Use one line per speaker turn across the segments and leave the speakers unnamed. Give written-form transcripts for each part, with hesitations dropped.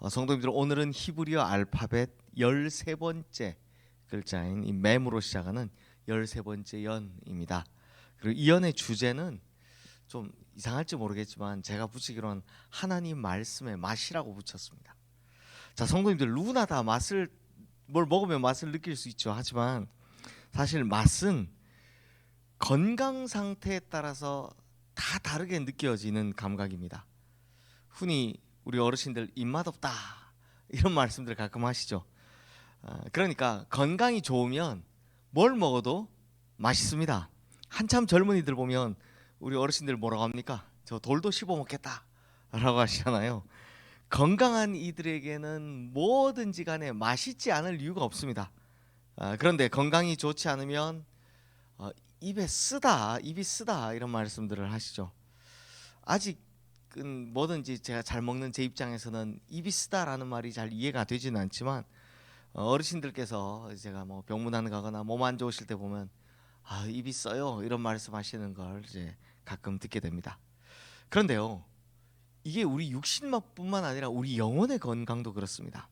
성도님들, 오늘은 히브리어 알파벳 13번째 글자인 이 mem으로 시작하는 13번째 연입니다. 그리고 이 연의 주제는 좀 이상할지 모르겠지만 제가 붙이기로는 하나님 말씀의 맛이라고 붙였습니다. 자, 성도님들, 누구나 다 뭘 먹으면 맛을 느낄 수 있죠. 하지만 사실 맛은 건강 상태에 따라서 다 다르게 느껴지는 감각입니다. 흔히 우리 어르신들 입맛 없다 이런 말씀들 가끔 하시죠. 그러니까 건강이 좋으면 뭘 먹어도 맛있습니다. 한참 젊은이들 보면 우리 어르신들 뭐라고 합니까? 저 돌도 씹어 먹겠다 라고 하시잖아요. 건강한 이들에게는 뭐든지 간에 맛있지 않을 이유가 없습니다. 그런데 건강이 좋지 않으면 입이 쓰다 이런 말씀들을 하시죠. 아직은 뭐든지 제가 잘 먹는 제 입장에서는 입이 쓰다라는 말이 잘 이해가 되지는 않지만 어르신들께서 제가 뭐 병문안 가거나 몸 안 좋으실 때 보면 입이 써요 이런 말씀하시는 걸 이제 가끔 듣게 됩니다. 그런데요, 이게 우리 육신뿐만 아니라 우리 영혼의 건강도 그렇습니다.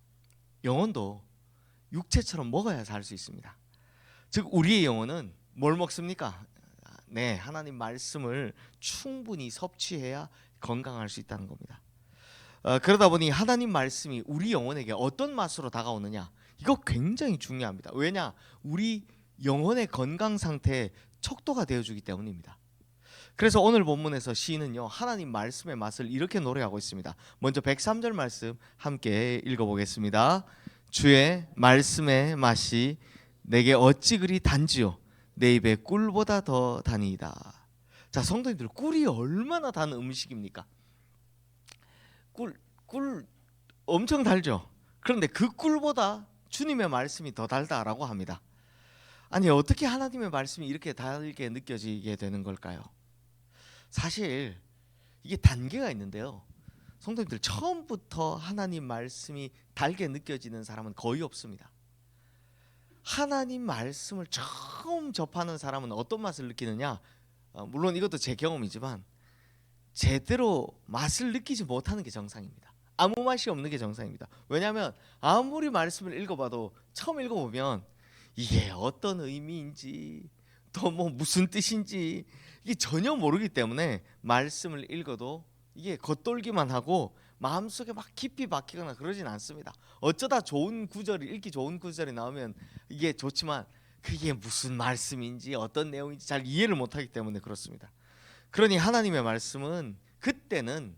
영혼도 육체처럼 먹어야 살 수 있습니다. 즉 우리의 영혼은 뭘 먹습니까? 네, 하나님 말씀을 충분히 섭취해야 건강할 수 있다는 겁니다. 그러다 보니 하나님 말씀이 우리 영혼에게 어떤 맛으로 다가오느냐, 이거 굉장히 중요합니다. 왜냐? 우리 영혼의 건강 상태에 척도가 되어주기 때문입니다. 그래서 오늘 본문에서 시인은요, 하나님 말씀의 맛을 이렇게 노래하고 있습니다. 먼저 103절 말씀 함께 읽어보겠습니다. 주의 말씀의 맛이 내게 어찌 그리 단지요, 내 입에 꿀보다 더 다니이다. 자, 성도님들, 꿀이 얼마나 단 음식입니까? 꿀 엄청 달죠. 그런데 그 꿀보다 주님의 말씀이 더 달다라고 합니다. 아니, 어떻게 하나님의 말씀이 이렇게 달게 느껴지게 되는 걸까요? 사실 이게 단계가 있는데요, 성도님들, 처음부터 하나님 말씀이 달게 느껴지는 사람은 거의 없습니다. 하나님 말씀을 처음 접하는 사람은 어떤 맛을 느끼느냐, 물론 이것도 제 경험이지만 제대로 맛을 느끼지 못하는 게 정상입니다. 아무 맛이 없는 게 정상입니다. 왜냐하면 아무리 말씀을 읽어봐도 처음 읽어보면 이게 어떤 의미인지 또 뭐 무슨 뜻인지 이게 전혀 모르기 때문에 말씀을 읽어도 이게 겉돌기만 하고 마음속에 막 깊이 박히거나 그러진 않습니다. 어쩌다 좋은 구절이, 읽기 좋은 구절이 나오면 이게 좋지만 그게 무슨 말씀인지 어떤 내용인지 잘 이해를 못하기 때문에 그렇습니다. 그러니 하나님의 말씀은 그때는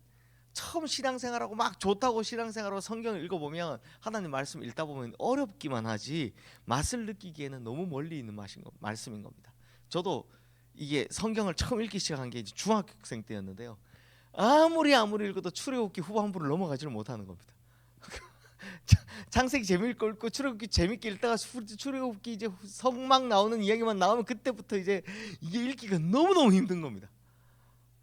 처음 신앙생활하고 막 좋다고 신앙생활하고 성경을 읽어보면 하나님 말씀 읽다 보면 어렵기만 하지 맛을 느끼기에는 너무 멀리 있는 말씀인 겁니다. 저도 이게 성경을 처음 읽기 시작한 게 이제 중학생 때였는데요, 아무리 읽어도 출애굽기 후반부를 넘어가지를 못하는 겁니다. 창세기 재미있게 읽고 출애굽기 재밌게 읽다가 출애굽기 이제 성막 나오는 이야기만 나오면 그때부터 이제 이게 읽기가 너무너무 힘든 겁니다.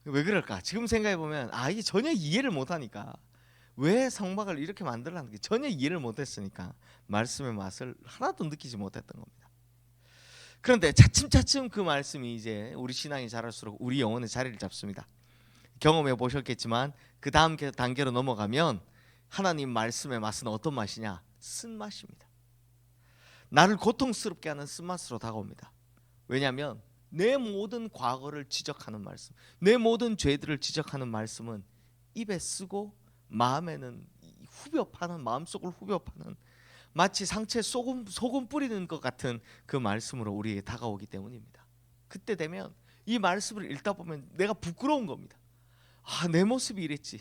왜 그럴까? 지금 생각해 보면 이게 전혀 이해를 못하니까, 왜 성막을 이렇게 만들라는 게 전혀 이해를 못했으니까 말씀의 맛을 하나도 느끼지 못했던 겁니다. 그런데 차츰차츰 그 말씀이 이제 우리 신앙이 자랄수록 우리 영혼의 자리를 잡습니다. 경험해 보셨겠지만 그 다음 단계로 넘어가면 하나님 말씀의 맛은 어떤 맛이냐? 쓴맛입니다. 나를 고통스럽게 하는 쓴맛으로 다가옵니다. 왜냐하면 내 모든 과거를 지적하는 말씀, 내 모든 죄들을 지적하는 말씀은 입에 쓰고 마음에는 마음속을 후벼 파는, 마치 상처에 소금 뿌리는 것 같은 그 말씀으로 우리에게 다가오기 때문입니다. 그때 되면 이 말씀을 읽다 보면 내가 부끄러운 겁니다. 내 모습이 이랬지,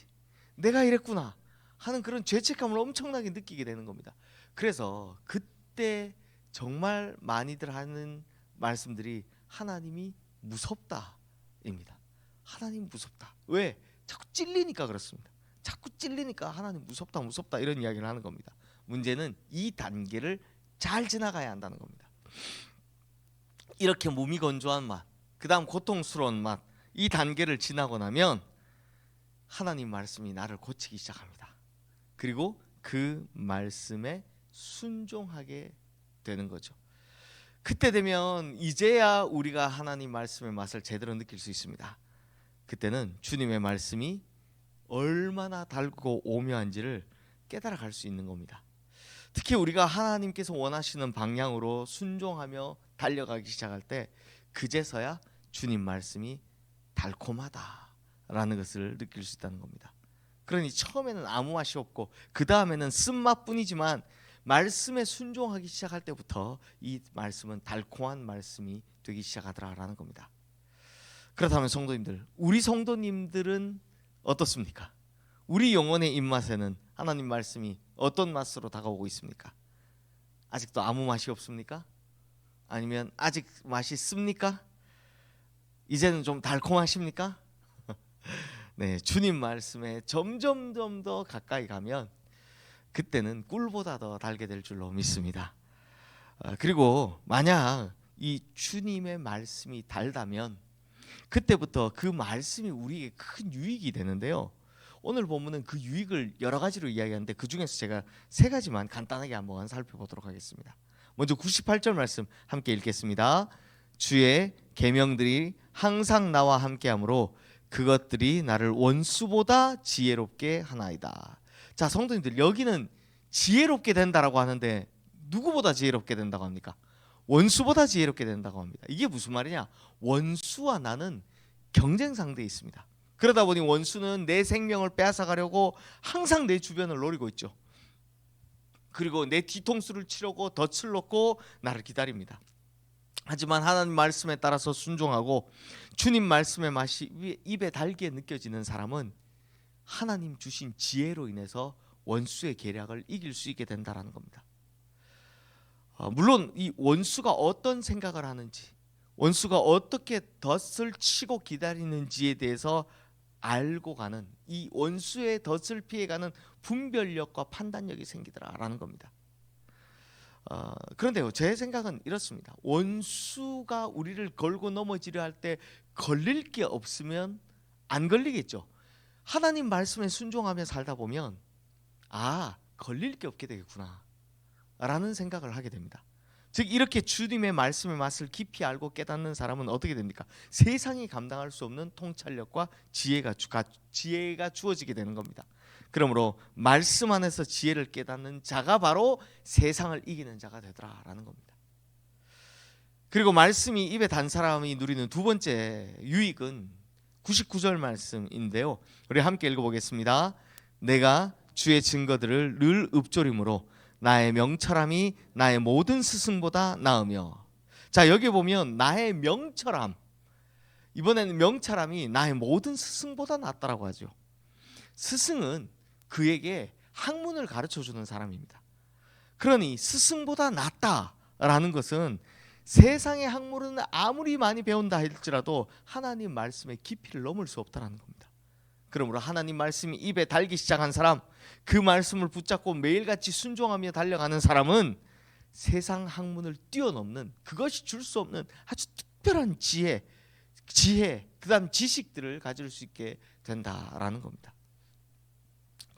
내가 이랬구나 하는 그런 죄책감을 엄청나게 느끼게 되는 겁니다. 그래서 그때 정말 많이들 하는 말씀들이 하나님이 무섭다입니다. 하나님 무섭다. 왜? 자꾸 찔리니까 그렇습니다. 자꾸 찔리니까 하나님 무섭다 이런 이야기를 하는 겁니다. 문제는 이 단계를 잘 지나가야 한다는 겁니다. 이렇게 몸이 건조한 맛, 그 다음 고통스러운 맛, 이 단계를 지나고 나면 하나님 말씀이 나를 고치기 시작합니다. 그리고 그 말씀에 순종하게 되는 거죠. 그때 되면 이제야 우리가 하나님 말씀의 맛을 제대로 느낄 수 있습니다. 그때는 주님의 말씀이 얼마나 달고 오묘한지를 깨달아갈 수 있는 겁니다. 특히 우리가 하나님께서 원하시는 방향으로 순종하며 달려가기 시작할 때 그제서야 주님 말씀이 달콤하다라는 것을 느낄 수 있다는 겁니다. 그러니 처음에는 아무 맛이 없고 그 다음에는 쓴맛뿐이지만 말씀에 순종하기 시작할 때부터 이 말씀은 달콤한 말씀이 되기 시작하더라라는 겁니다. 그렇다면 성도님들, 우리 성도님들은 어떻습니까? 우리 영혼의 입맛에는 하나님 말씀이 어떤 맛으로 다가오고 있습니까? 아직도 아무 맛이 없습니까? 아니면 아직 맛이 씁니까? 이제는 좀 달콤하십니까? 네, 주님 말씀에 점점 더 가까이 가면 그때는 꿀보다 더 달게 될 줄로 믿습니다. 그리고 만약 이 주님의 말씀이 달다면 그때부터 그 말씀이 우리에게 큰 유익이 되는데요. 오늘 본문은 그 유익을 여러 가지로 이야기하는데 그 중에서 제가 세 가지만 간단하게 한번 살펴보도록 하겠습니다. 먼저 98절 말씀 함께 읽겠습니다. 주의 계명들이 항상 나와 함께하므로 그것들이 나를 원수보다 지혜롭게 하나이다. 자, 성도님들, 여기는 지혜롭게 된다라고 하는데 누구보다 지혜롭게 된다고 합니까? 원수보다 지혜롭게 된다고 합니다. 이게 무슨 말이냐? 원수와 나는 경쟁 상대에 있습니다. 그러다 보니 원수는 내 생명을 빼앗아가려고 항상 내 주변을 노리고 있죠. 그리고 내 뒤통수를 치려고 덫을 놓고 나를 기다립니다. 하지만 하나님 말씀에 따라서 순종하고 주님 말씀의 맛이 입에 달게 느껴지는 사람은 하나님 주신 지혜로 인해서 원수의 계략을 이길 수 있게 된다는 겁니다. 물론 이 원수가 어떤 생각을 하는지, 원수가 어떻게 덫을 치고 기다리는지에 대해서 알고 가는, 이 원수의 덫을 피해가는 분별력과 판단력이 생기더라라는 겁니다. 그런데요, 제 생각은 이렇습니다. 원수가 우리를 걸고 넘어지려 할 때 걸릴 게 없으면 안 걸리겠죠. 하나님 말씀에 순종하며 살다 보면 걸릴 게 없게 되겠구나 라는 생각을 하게 됩니다. 즉 이렇게 주님의 말씀의 맛을 깊이 알고 깨닫는 사람은 어떻게 됩니까? 세상이 감당할 수 없는 통찰력과 지혜가 주어지게 되는 겁니다. 그러므로 말씀 안에서 지혜를 깨닫는 자가 바로 세상을 이기는 자가 되더라라는 겁니다. 그리고 말씀이 입에 단 사람이 누리는 두 번째 유익은 99절 말씀인데요. 우리 함께 읽어보겠습니다. 내가 주의 증거들을 늘 읊조림으로 나의 명철함이 나의 모든 스승보다 나으며. 자, 여기 보면 나의 명철함, 이번에는 명철함이 나의 모든 스승보다 낫다라고 하죠. 스승은 그에게 학문을 가르쳐주는 사람입니다. 그러니 스승보다 낫다라는 것은 세상의 학문은 아무리 많이 배운다 할지라도 하나님 말씀의 깊이를 넘을 수 없다는 겁니다. 그러므로 하나님 말씀이 입에 달기 시작한 사람, 그 말씀을 붙잡고 매일같이 순종하며 달려가는 사람은 세상 학문을 뛰어넘는, 그것이 줄 수 없는 아주 특별한 지혜, 그다음 지식들을 가질 수 있게 된다라는 겁니다.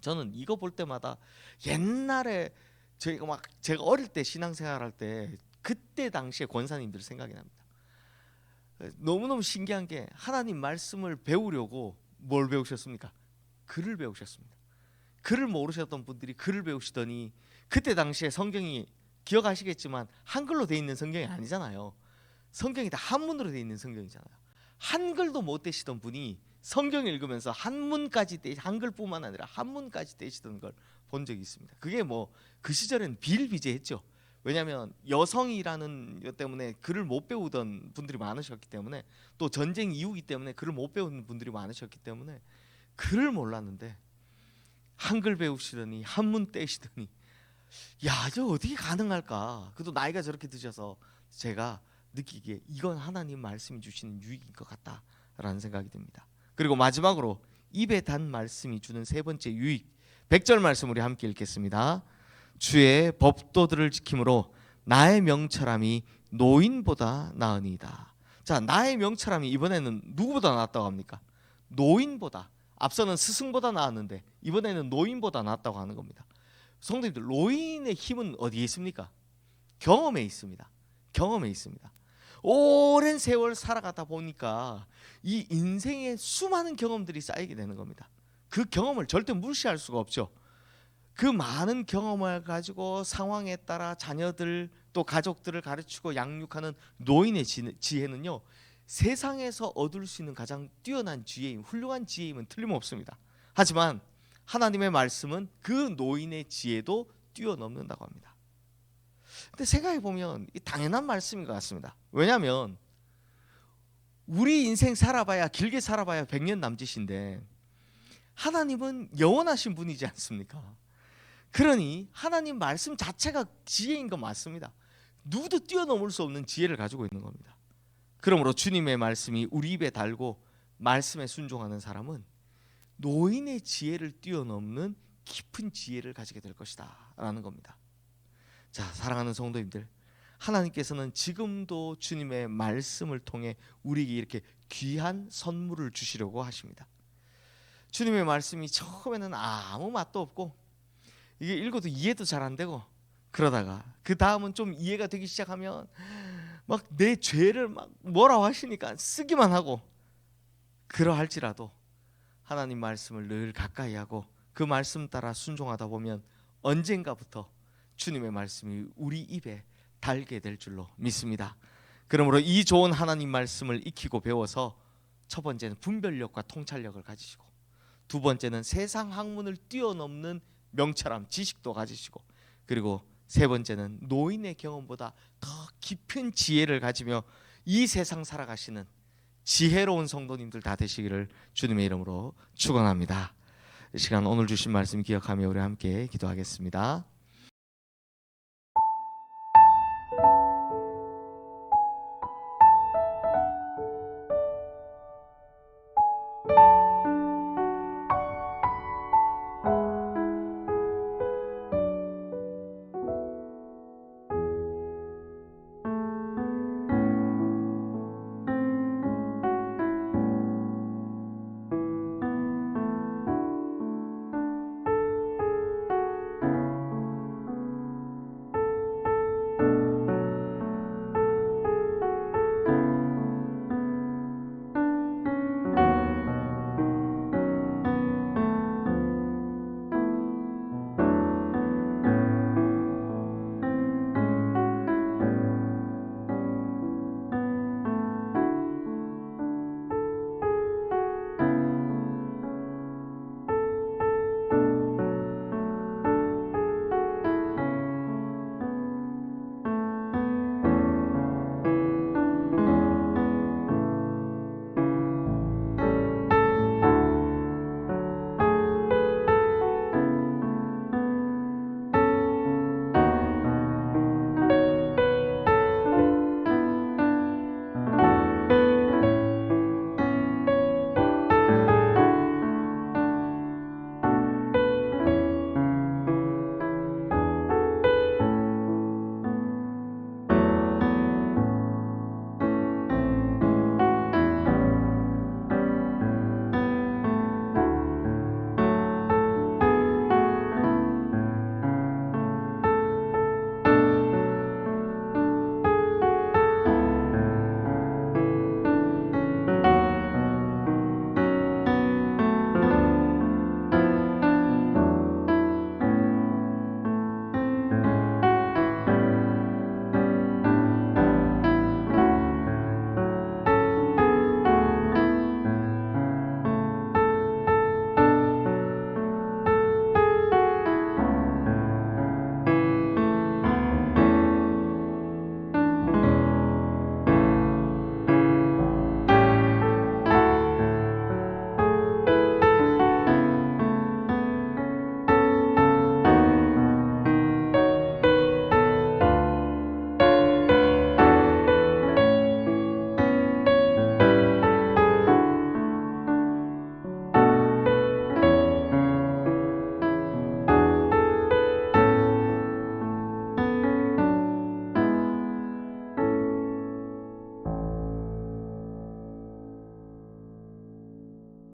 저는 이거 볼 때마다 옛날에 제가 어릴 때 신앙생활할 때 그때 당시에 권사님들 생각이 납니다. 너무너무 신기한 게 하나님 말씀을 배우려고 뭘 배우셨습니까? 글을 배우셨습니다. 글을 모르셨던 분들이 글을 배우시더니 그때 당시에 성경이 기억하시겠지만 한글로 돼 있는 성경이 아니잖아요. 성경이 다 한문으로 돼 있는 성경이잖아요. 한글도 못 되시던 분이 성경을 읽으면서 한글뿐만 아니라 한문까지 되시던 걸 본 적이 있습니다. 그게 그 시절엔 비일비재했죠. 왜냐하면 여성이라는 것 때문에 글을 못 배우던 분들이 많으셨기 때문에, 또 전쟁 이후이기 때문에 글을 못 배우는 분들이 많으셨기 때문에 글을 몰랐는데 한글 배우시더니 한문 떼시더니 저 어떻게 가능할까? 그래도 나이가 저렇게 드셔서 제가 느끼기에 이건 하나님 말씀이 주시는 유익인 것 같다라는 생각이 듭니다. 그리고 마지막으로 입에 단 말씀이 주는 세 번째 유익, 100절 말씀 우리 함께 읽겠습니다. 주의 법도들을 지킴으로 나의 명철함이 노인보다 나으니이다. 자, 나의 명철함이 이번에는 누구보다 낫다고 합니까? 노인보다. 앞서는 스승보다 나았는데 이번에는 노인보다 낫다고 하는 겁니다. 성도님들, 노인의 힘은 어디에 있습니까? 경험에 있습니다. 경험에 있습니다. 오랜 세월 살아가다 보니까 이 인생에 수많은 경험들이 쌓이게 되는 겁니다. 그 경험을 절대 무시할 수가 없죠. 그 많은 경험을 가지고 상황에 따라 자녀들 또 가족들을 가르치고 양육하는 노인의 지혜는요, 세상에서 얻을 수 있는 가장 뛰어난 지혜임, 훌륭한 지혜임은 틀림없습니다. 하지만 하나님의 말씀은 그 노인의 지혜도 뛰어넘는다고 합니다. 근데 생각해 보면 당연한 말씀인 것 같습니다. 왜냐하면 우리 인생 살아봐야 길게 살아봐야 100년 남짓인데 하나님은 영원하신 분이지 않습니까? 그러니 하나님 말씀 자체가 지혜인 건 맞습니다. 누구도 뛰어넘을 수 없는 지혜를 가지고 있는 겁니다. 그러므로 주님의 말씀이 우리 입에 달고 말씀에 순종하는 사람은 노인의 지혜를 뛰어넘는 깊은 지혜를 가지게 될 것이다 라는 겁니다. 자, 사랑하는 성도님들, 하나님께서는 지금도 주님의 말씀을 통해 우리에게 이렇게 귀한 선물을 주시려고 하십니다. 주님의 말씀이 처음에는 아무 맛도 없고 이게 읽어도 이해도 잘 안 되고, 그러다가 그 다음은 좀 이해가 되기 시작하면 막 내 죄를 막 뭐라고 하시니까 쓰기만 하고, 그러할지라도 하나님 말씀을 늘 가까이 하고 그 말씀 따라 순종하다 보면 언젠가부터 주님의 말씀이 우리 입에 달게 될 줄로 믿습니다. 그러므로 이 좋은 하나님 말씀을 익히고 배워서 첫 번째는 분별력과 통찰력을 가지시고, 두 번째는 세상 학문을 뛰어넘는 명철함, 지식도 가지시고, 그리고 세 번째는 노인의 경험보다 더 깊은 지혜를 가지며 이 세상 살아가시는 지혜로운 성도님들 다 되시기를 주님의 이름으로 축원합니다. 이 시간 오늘 주신 말씀 기억하며 우리 함께 기도하겠습니다.